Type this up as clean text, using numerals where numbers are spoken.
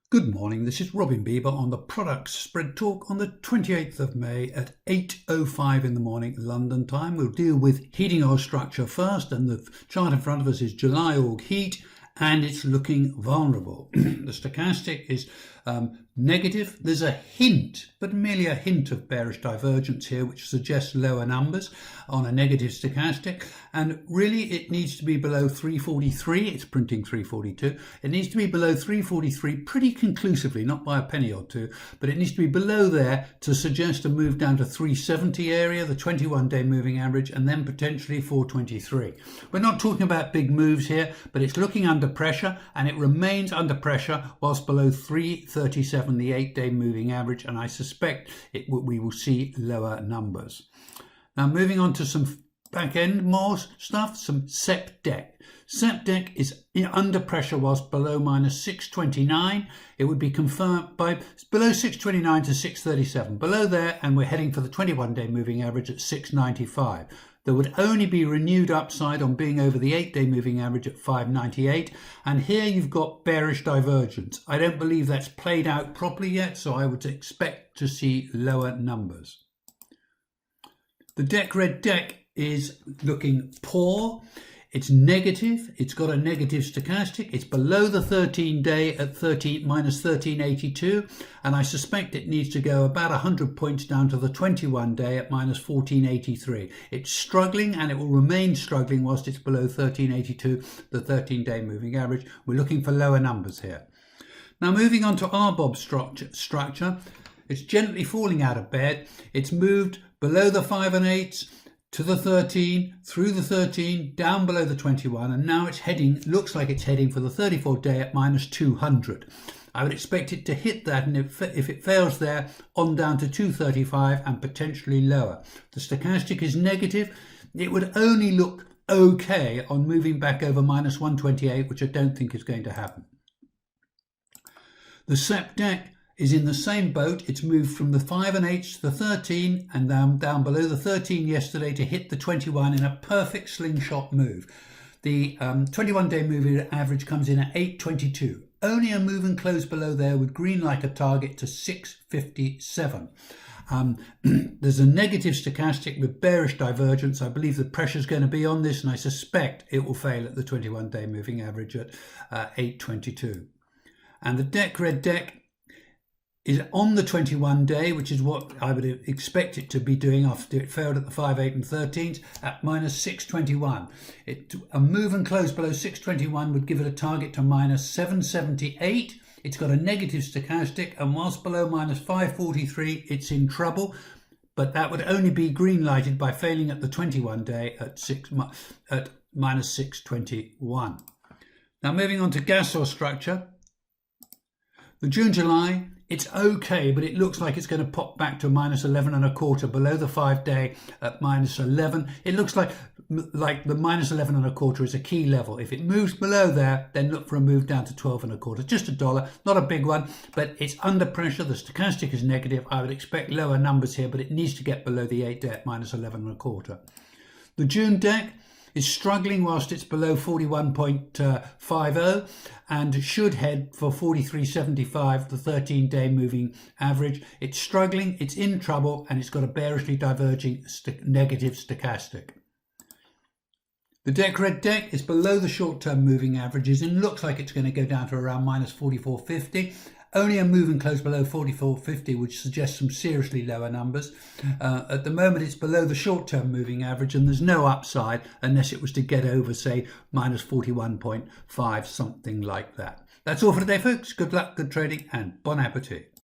Good morning, this is Robin Bieber on the Products Spread Talk on the 28th of May at 8:05 in the morning London time. We'll deal with heating oil structure first, and the chart in front of us is July org heat and it's looking vulnerable. The stochastic is negative. There's a hint, but merely a hint of bearish divergence here, which suggests lower numbers on a negative stochastic. And really it needs to be below 343. It's printing 342. It needs to be below 343 pretty conclusively, not by a penny or two, but it needs to be below there to suggest a move down to 370 area, the 21-day moving average, and then potentially 423. We're not talking about big moves here, but it's looking under pressure, and it remains under pressure whilst below 337, the 8-day moving average, and I suspect we will see lower numbers. Now moving on to some back end more stuff, some SpreadTalk. SpreadTalk is under pressure whilst below minus 629. It would be confirmed by below 629 to 637. Below there, and we're heading for the 21-day moving average at 695. There would only be renewed upside on being over the 8-day moving average at 598. And here you've got bearish divergence. I don't believe that's played out properly yet, so I would expect to see lower numbers. The red deck is looking poor. It's negative. It's got a negative stochastic. It's below the 13-day at minus 1382, and I suspect it needs to go about 100 points down to the 21-day at minus 1483. It's struggling, and it will remain struggling whilst it's below 1382, the 13-day moving average. We're looking for lower numbers here. Now moving on to RBOB structure, it's gently falling out of bed. It's moved below the 5 and 8s, to the 13, through the 13, down below the 21, and now it's heading, looks like it's heading for the 34-day at minus 200. I would expect it to hit that, and if it fails there, on down to 235 and potentially lower. The stochastic is negative. It would only look okay on moving back over minus 128, which I don't think is going to happen. The SpreadTalk is in the same boat. It's moved from the 5 and 8 to the 13 and down below the 13 yesterday to hit the 21 in a perfect slingshot move. The 21-day moving average comes in at 822. Only a move and close below there would green like a target to 657. There's a negative stochastic with bearish divergence. I believe the pressure is going to be on this, and I suspect it will fail at the 21-day moving average at 822. And the red deck is on the 21-day, which is what I would expect it to be doing after it failed at the 5, 8 and 13s at minus 621. A move and close below 621 would give it a target to minus 778. It's got a negative stochastic, and whilst below minus 543, it's in trouble, but that would only be green lighted by failing at the 21-day at minus 621. Now moving on to gas oil structure. The June-July, it's okay, but it looks like it's going to pop back to minus 11 and a quarter below the 5-day at minus 11. It looks like the minus 11 and a quarter is a key level. If it moves below there, then look for a move down to 12 and a quarter. Just $1, not a big one, but it's under pressure. The stochastic is negative. I would expect lower numbers here, but it needs to get below the 8-day at minus 11 and a quarter. The June deck is struggling whilst it's below 41.50 and should head for 43.75, the 13-day moving average. It's struggling, it's in trouble, and it's got a bearishly diverging negative stochastic. The red deck is below the short-term moving averages and looks like it's going to go down to around minus 44.50. Only a move and close below 44.50 would suggest some seriously lower numbers. At the moment, it's below the short-term moving average, and there's no upside unless it was to get over, say, minus 41.5, something like that. That's all for today, folks. Good luck, good trading, and bon appetit.